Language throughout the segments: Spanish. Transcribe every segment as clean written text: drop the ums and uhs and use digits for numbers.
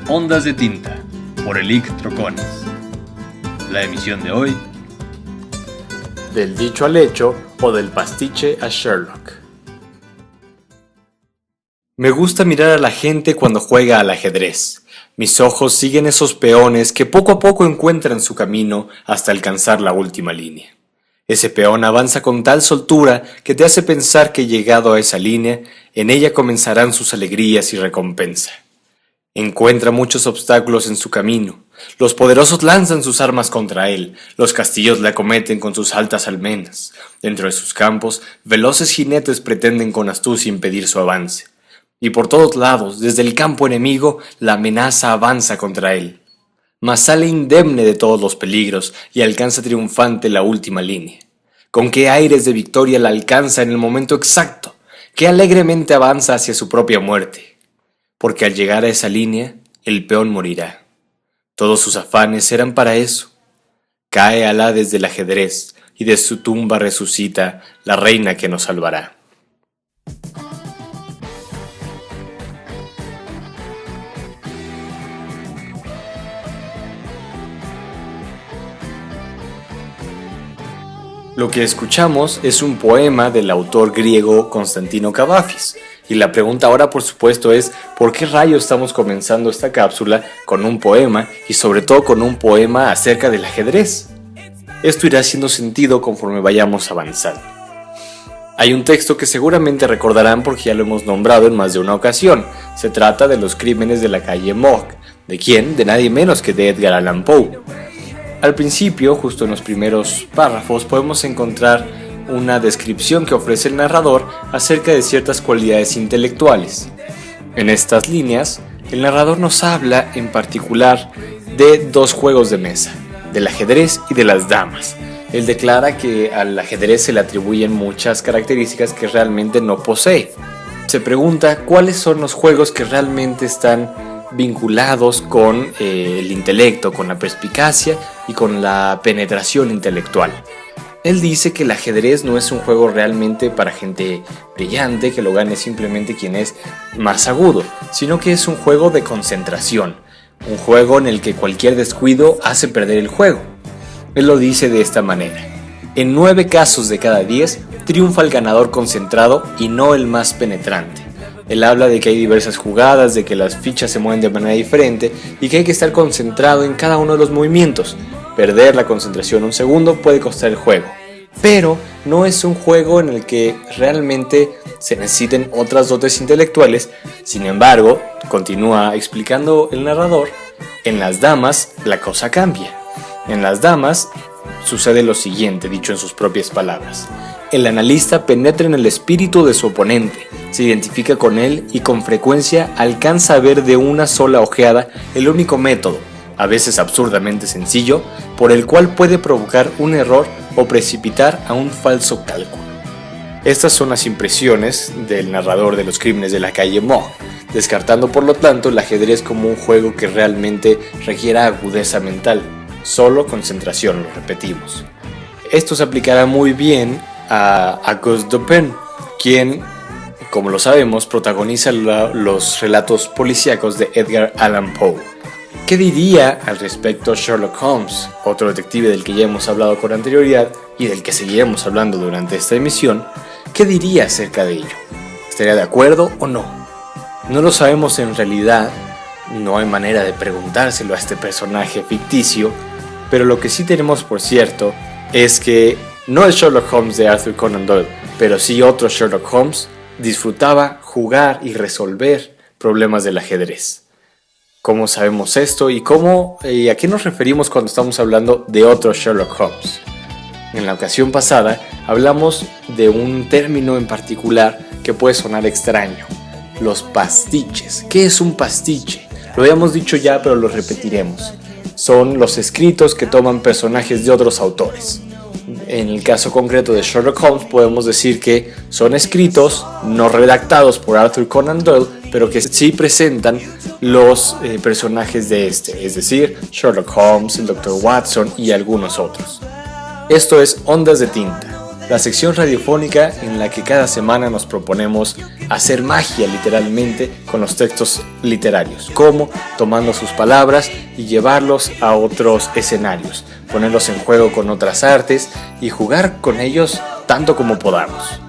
Ondas de tinta, por Elic Troconis. La emisión de hoy: Del dicho al hecho o del pastiche a Sherlock. Me gusta mirar a la gente cuando juega al ajedrez. Mis ojos siguen esos peones que poco a poco encuentran su camino hasta alcanzar la última línea. Ese peón avanza con tal soltura que te hace pensar que llegado a esa línea, en ella comenzarán sus alegrías y recompensa. Encuentra muchos obstáculos en su camino. Los poderosos lanzan sus armas contra él, los castillos le acometen con sus altas almenas. Dentro de sus campos, veloces jinetes pretenden con astucia impedir su avance. Y por todos lados, desde el campo enemigo, la amenaza avanza contra él. Mas sale indemne de todos los peligros y alcanza triunfante la última línea. Con qué aires de victoria la alcanza en el momento exacto, qué alegremente avanza hacia su propia muerte. Porque al llegar a esa línea, el peón morirá. Todos sus afanes eran para eso. Cae Alá desde el ajedrez y de su tumba resucita la reina que nos salvará. Lo que escuchamos es un poema del autor griego Constantino Cavafis. Y la pregunta ahora, por supuesto, es ¿por qué rayos estamos comenzando esta cápsula con un poema y sobre todo con un poema acerca del ajedrez? Esto irá haciendo sentido conforme vayamos avanzando. Hay un texto que seguramente recordarán porque ya lo hemos nombrado en más de una ocasión. Se trata de Los crímenes de la calle Mohawk. ¿De quién? De nadie menos que de Edgar Allan Poe. Al principio, justo en los primeros párrafos, podemos encontrar una descripción que ofrece el narrador acerca de ciertas cualidades intelectuales. En estas líneas, el narrador nos habla en particular de dos juegos de mesa, del ajedrez y de las damas. Él declara que al ajedrez se le atribuyen muchas características que realmente no posee. Se pregunta cuáles son los juegos que realmente están vinculados con el intelecto, con la perspicacia y con la penetración intelectual. Él dice que el ajedrez no es un juego realmente para gente brillante, que lo gane simplemente quien es más agudo, sino que es un juego de concentración, un juego en el que cualquier descuido hace perder el juego. Él lo dice de esta manera: en 9 casos de cada 10 triunfa el ganador concentrado y no el más penetrante. Él habla de que hay diversas jugadas, de que las fichas se mueven de manera diferente y que hay que estar concentrado en cada uno de los movimientos. Perder la concentración un segundo puede costar el juego, pero no es un juego en el que realmente se necesiten otras dotes intelectuales. Sin embargo, continúa explicando el narrador, en las damas la cosa cambia. En las damas sucede lo siguiente, dicho en sus propias palabras: el analista penetra en el espíritu de su oponente, se identifica con él y con frecuencia alcanza a ver de una sola ojeada el único método, a veces absurdamente sencillo, por el cual puede provocar un error o precipitar a un falso cálculo. Estas son las impresiones del narrador de Los crímenes de la calle Mohawk, descartando por lo tanto el ajedrez como un juego que realmente requiera agudeza mental, solo concentración, lo repetimos. Esto se aplicará muy bien a Auguste Dupin, quien, como lo sabemos, protagoniza los relatos policíacos de Edgar Allan Poe. ¿Qué diría al respecto Sherlock Holmes, otro detective del que ya hemos hablado con anterioridad y del que seguiremos hablando durante esta emisión? ¿Qué diría acerca de ello? ¿Estaría de acuerdo o no? No lo sabemos en realidad, no hay manera de preguntárselo a este personaje ficticio, pero lo que sí tenemos por cierto es que no el Sherlock Holmes de Arthur Conan Doyle, pero sí otro Sherlock Holmes disfrutaba jugar y resolver problemas del ajedrez. ¿Cómo sabemos esto y a qué nos referimos cuando estamos hablando de otro Sherlock Holmes? En la ocasión pasada hablamos de un término en particular que puede sonar extraño: los pastiches. ¿Qué es un pastiche? Lo habíamos dicho ya, pero lo repetiremos. Son los escritos que toman personajes de otros autores. En el caso concreto de Sherlock Holmes podemos decir que son escritos no redactados por Arthur Conan Doyle, pero que sí presentan los personajes de este, es decir, Sherlock Holmes, el Dr. Watson y algunos otros. Esto es Ondas de Tinta, la sección radiofónica en la que cada semana nos proponemos hacer magia literalmente con los textos literarios, como tomando sus palabras y llevarlos a otros escenarios, ponerlos en juego con otras artes y jugar con ellos tanto como podamos.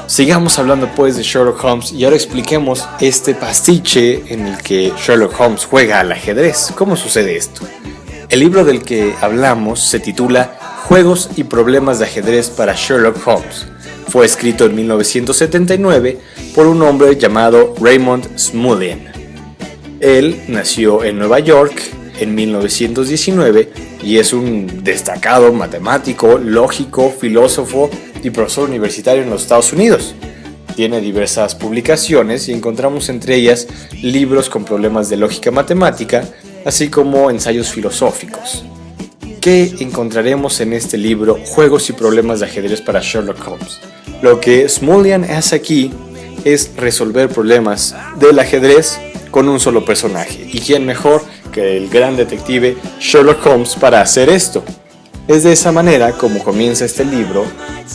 Sigamos hablando pues de Sherlock Holmes y ahora expliquemos este pastiche en el que Sherlock Holmes juega al ajedrez. ¿Cómo sucede esto? El libro del que hablamos se titula Juegos y problemas de ajedrez para Sherlock Holmes. Fue escrito en 1979 por un hombre llamado Raymond Smullyan. Él nació en Nueva York en 1919 y es un destacado matemático, lógico, filósofo y profesor universitario en los Estados Unidos. Tiene diversas publicaciones y encontramos entre ellas libros con problemas de lógica matemática, así como ensayos filosóficos. ¿Qué encontraremos en este libro, Juegos y problemas de ajedrez para Sherlock Holmes? Lo que Smullyan hace aquí es resolver problemas del ajedrez con un solo personaje. ¿Y quién mejor que el gran detective Sherlock Holmes para hacer esto? Es de esa manera como comienza este libro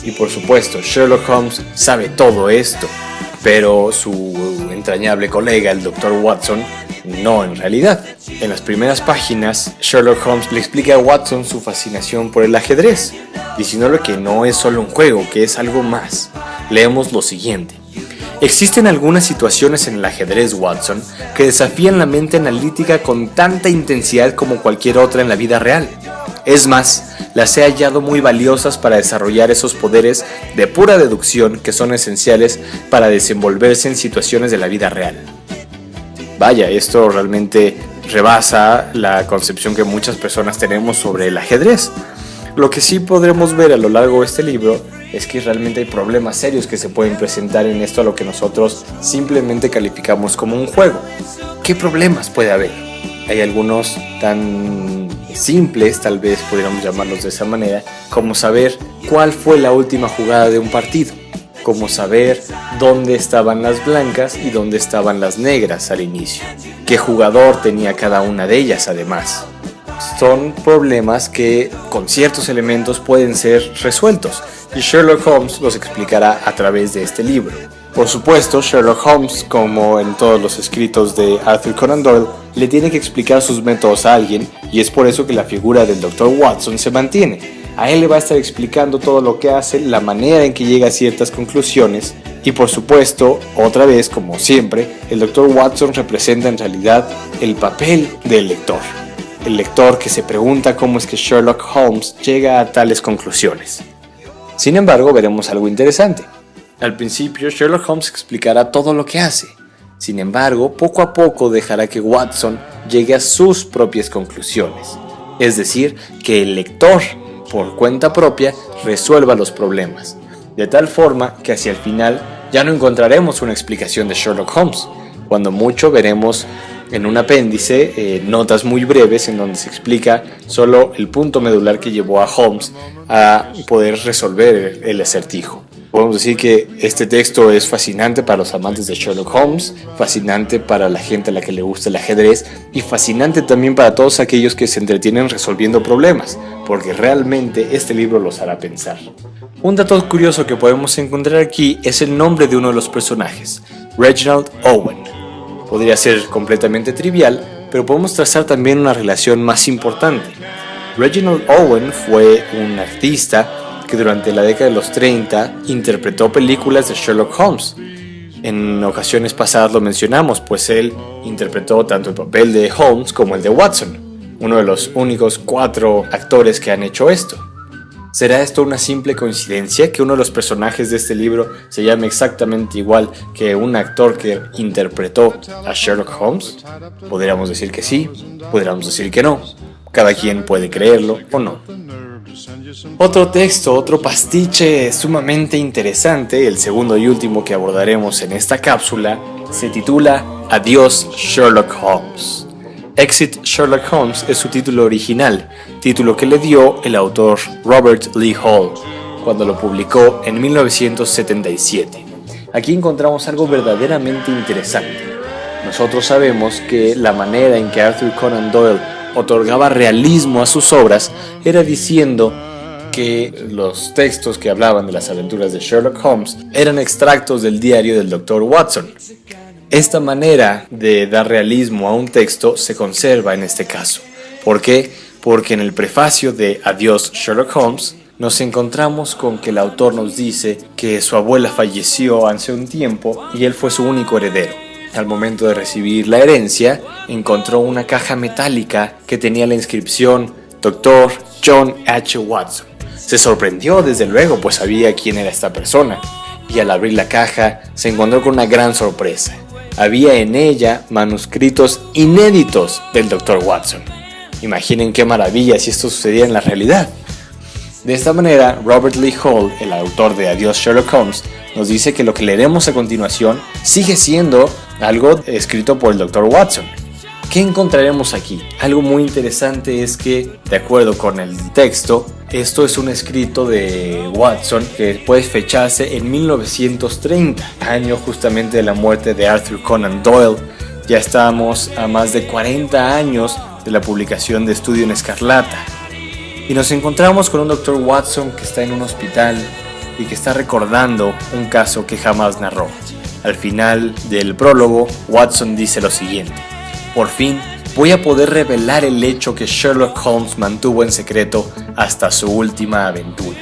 y por supuesto Sherlock Holmes sabe todo esto, pero su entrañable colega, el Dr. Watson, no en realidad. En las primeras páginas, Sherlock Holmes le explica a Watson su fascinación por el ajedrez, diciéndole que no es solo un juego, que es algo más. Leemos lo siguiente. Existen algunas situaciones en el ajedrez, Watson, que desafían la mente analítica con tanta intensidad como cualquier otra en la vida real. Es más, las he hallado muy valiosas para desarrollar esos poderes de pura deducción que son esenciales para desenvolverse en situaciones de la vida real. Vaya, esto realmente rebasa la concepción que muchas personas tenemos sobre el ajedrez. Lo que sí podremos ver a lo largo de este libro es que realmente hay problemas serios que se pueden presentar en esto a lo que nosotros simplemente calificamos como un juego. ¿Qué problemas puede haber? Hay algunos tan simples, tal vez podríamos llamarlos de esa manera, como saber cuál fue la última jugada de un partido, como saber dónde estaban las blancas y dónde estaban las negras al inicio, qué jugador tenía cada una de ellas además. Son problemas que con ciertos elementos pueden ser resueltos y Sherlock Holmes los explicará a través de este libro. Por supuesto, Sherlock Holmes, como en todos los escritos de Arthur Conan Doyle, le tiene que explicar sus métodos a alguien y es por eso que la figura del Dr. Watson se mantiene. A él le va a estar explicando todo lo que hace, la manera en que llega a ciertas conclusiones y por supuesto, otra vez, como siempre, el Dr. Watson representa en realidad el papel del lector. El lector que se pregunta cómo es que Sherlock Holmes llega a tales conclusiones. Sin embargo, veremos algo interesante. Al principio, Sherlock Holmes explicará todo lo que hace. Sin embargo, poco a poco dejará que Watson llegue a sus propias conclusiones. Es decir, que el lector, por cuenta propia, resuelva los problemas. De tal forma que hacia el final ya no encontraremos una explicación de Sherlock Holmes. Cuando mucho veremos en un apéndice notas muy breves en donde se explica solo el punto medular que llevó a Holmes a poder resolver el acertijo. Podemos decir que este texto es fascinante para los amantes de Sherlock Holmes, fascinante para la gente a la que le gusta el ajedrez y fascinante también para todos aquellos que se entretienen resolviendo problemas, porque realmente este libro los hará pensar. Un dato curioso que podemos encontrar aquí es el nombre de uno de los personajes, Reginald Owen. Podría ser completamente trivial, pero podemos trazar también una relación más importante. Reginald Owen fue un artista que durante la década de los 30 interpretó películas de Sherlock Holmes. En ocasiones pasadas lo mencionamos, pues él interpretó tanto el papel de Holmes como el de Watson, uno de los únicos 4 actores que han hecho esto. ¿Será esto una simple coincidencia que uno de los personajes de este libro se llame exactamente igual que un actor que interpretó a Sherlock Holmes? Podríamos decir que sí, podríamos decir que no. Cada quien puede creerlo o no. Otro texto, otro pastiche sumamente interesante, el segundo y último que abordaremos en esta cápsula, se titula Adiós Sherlock Holmes. Exit Sherlock Holmes es su título original, título que le dio el autor Robert Lee Hall cuando lo publicó en 1977. Aquí encontramos algo verdaderamente interesante. Nosotros sabemos que la manera en que Arthur Conan Doyle otorgaba realismo a sus obras era diciendo que los textos que hablaban de las aventuras de Sherlock Holmes eran extractos del diario del Dr. Watson. Esta manera de dar realismo a un texto se conserva en este caso. ¿Por qué? Porque en el prefacio de Adiós Sherlock Holmes nos encontramos con que el autor nos dice que su abuela falleció hace un tiempo y él fue su único heredero. Al momento de recibir la herencia, encontró una caja metálica que tenía la inscripción Dr. John H. Watson. Se sorprendió desde luego, pues sabía quién era esta persona, y al abrir la caja se encontró con una gran sorpresa. Había en ella manuscritos inéditos del Dr. Watson. Imaginen qué maravilla si esto sucedía en la realidad. De esta manera, Robert Lee Hall, el autor de Adiós Sherlock Holmes, nos dice que lo que leeremos a continuación sigue siendo algo escrito por el Dr. Watson. ¿Qué encontraremos aquí? Algo muy interesante es que, de acuerdo con el texto, esto es un escrito de Watson que puede fecharse en 1930, año justamente de la muerte de Arthur Conan Doyle. Ya estamos a más de 40 años de la publicación de Estudio en Escarlata. Y nos encontramos con un Dr. Watson que está en un hospital y que está recordando un caso que jamás narró. Al final del prólogo, Watson dice lo siguiente: por fin voy a poder revelar el hecho que Sherlock Holmes mantuvo en secreto hasta su última aventura.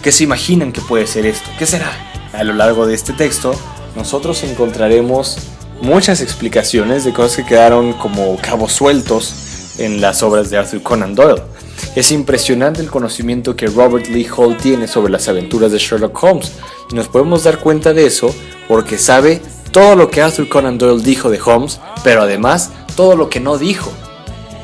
¿Qué se imaginan que puede ser esto? ¿Qué será? A lo largo de este texto, nosotros encontraremos muchas explicaciones de cosas que quedaron como cabos sueltos en las obras de Arthur Conan Doyle. Es impresionante el conocimiento que Robert Lee Hall tiene sobre las aventuras de Sherlock Holmes, y nos podemos dar cuenta de eso porque sabe todo lo que Arthur Conan Doyle dijo de Holmes, pero además todo lo que no dijo.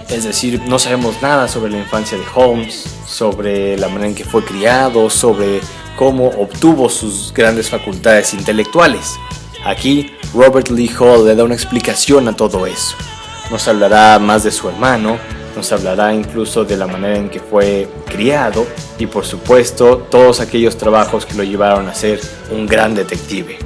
Es decir, no sabemos nada sobre la infancia de Holmes, sobre la manera en que fue criado, sobre cómo obtuvo sus grandes facultades intelectuales. Aquí, Robert Lee Hall le da una explicación a todo eso. Nos hablará más de su hermano, nos hablará incluso de la manera en que fue criado y, por supuesto, todos aquellos trabajos que lo llevaron a ser un gran detective.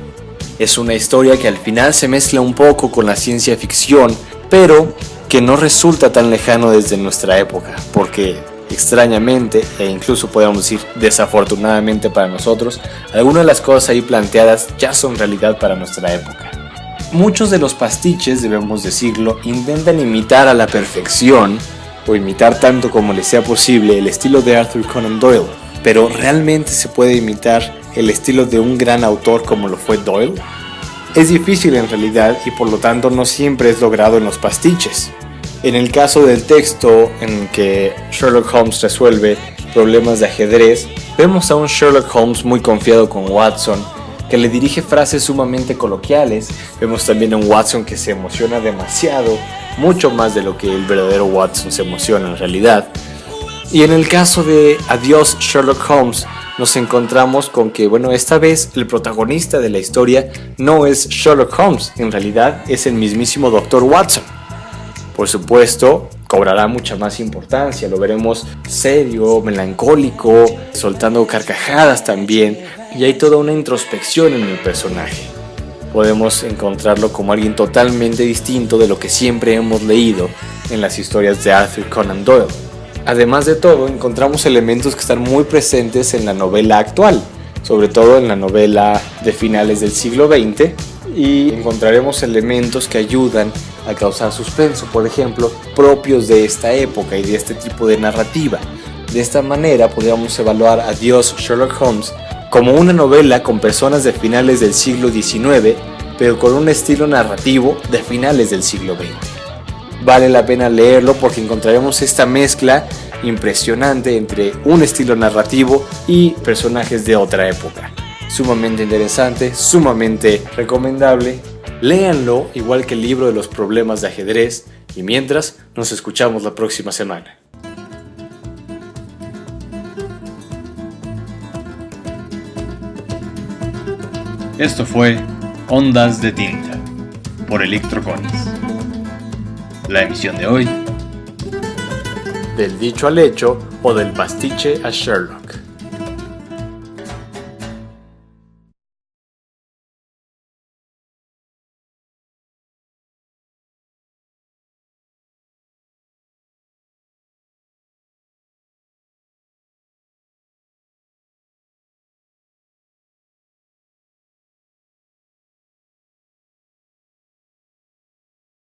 Es una historia que al final se mezcla un poco con la ciencia ficción, pero que no resulta tan lejano desde nuestra época, porque extrañamente, e incluso podemos decir desafortunadamente para nosotros, algunas de las cosas ahí planteadas ya son realidad para nuestra época. Muchos de los pastiches, debemos decirlo, intentan imitar a la perfección, o imitar tanto como les sea posible, el estilo de Arthur Conan Doyle, pero ¿realmente se puede imitar el estilo de un gran autor como lo fue Doyle? Es difícil en realidad, y por lo tanto no siempre es logrado en los pastiches. En el caso del texto en que Sherlock Holmes resuelve problemas de ajedrez, vemos a un Sherlock Holmes muy confiado con Watson, que le dirige frases sumamente coloquiales. Vemos también a un Watson que se emociona demasiado, mucho más de lo que el verdadero Watson se emociona en realidad. Y en el caso de Adiós Sherlock Holmes, nos encontramos con que, esta vez el protagonista de la historia no es Sherlock Holmes, en realidad es el mismísimo Dr. Watson. Por supuesto, cobrará mucha más importancia, lo veremos serio, melancólico, soltando carcajadas también, y hay toda una introspección en el personaje. Podemos encontrarlo como alguien totalmente distinto de lo que siempre hemos leído en las historias de Arthur Conan Doyle. Además de todo, encontramos elementos que están muy presentes en la novela actual, sobre todo en la novela de finales del siglo XX, y encontraremos elementos que ayudan a causar suspenso, por ejemplo, propios de esta época y de este tipo de narrativa. De esta manera podríamos evaluar Adiós Sherlock Holmes como una novela con personas de finales del siglo XIX, pero con un estilo narrativo de finales del siglo XX. Vale la pena leerlo porque encontraremos esta mezcla impresionante entre un estilo narrativo y personajes de otra época. Sumamente interesante, sumamente recomendable. Léanlo, igual que el libro de los problemas de ajedrez, y mientras, nos escuchamos la próxima semana. Esto fue Ondas de Tinta por Electroconis. La emisión de hoy: Del dicho al hecho o del pastiche a Sherlock.